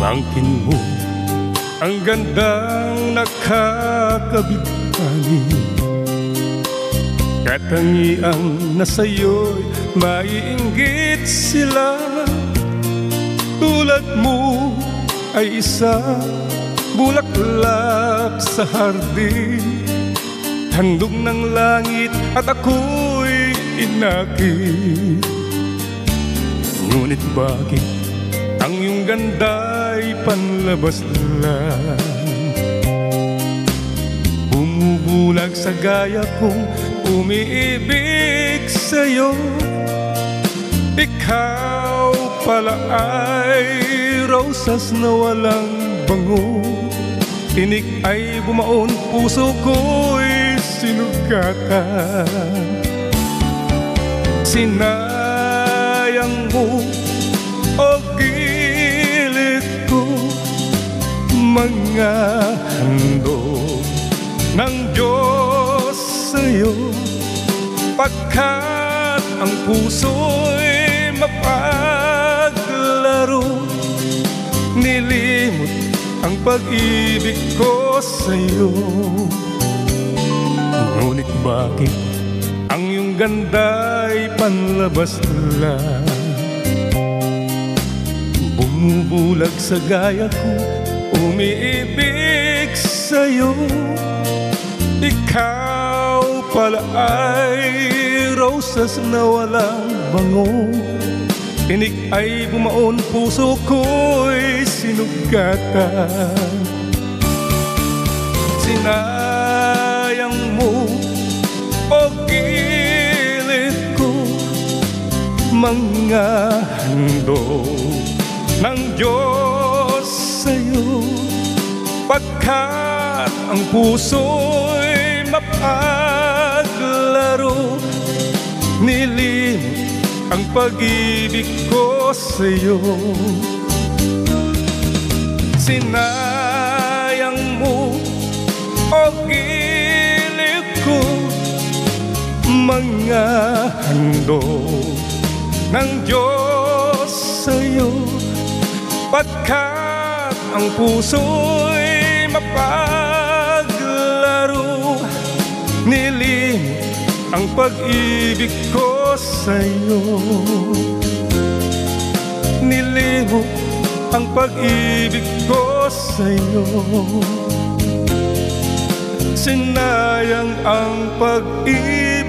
Pamangkin mo ang gandang nakakabigani, katangiang na sa'yo'y maiinggit sila. Tulad mo ay isa bulaklak sa hardin, handog ng langit at ako'y inakit. Ngunit bakit ang iyong ganda'y panlabas lang? Bumubulag sa gaya kong umiibig sa'yo. Ikaw pala ay rosas na walang bango. Tinik ay bumaon, puso ko'y sinugatan. Sinayang mo o gilid ko mga handog ng Diyos sa'yo, pagkat ang puso'y mapaglaro. Nilimot ang pag-ibig ko sa'yo. Ngunit bakit ang iyong ganda'y panlabas lang? Bumubulag sa gaya ko, umiibig sa'yo. Ikaw pala ay rosas na walang bango. Tinik ay bumaon, puso ko'y sinugatan. Sinayang mo o gilid ko mga handog ng Diyos sa'yo, pagkat ang puso'y mapaglaro. Nilimot ang pag-ibig ko sa'yo. Sinayang mo o gilid ko mga handog ng Diyos sa'yo, pagkat ang puso'y mapaglaro. Nilimot ang pag-ibig ko sa'yo. Nilimot ang pag-ibig ko sa'yo. Sinayang ang pag-ibig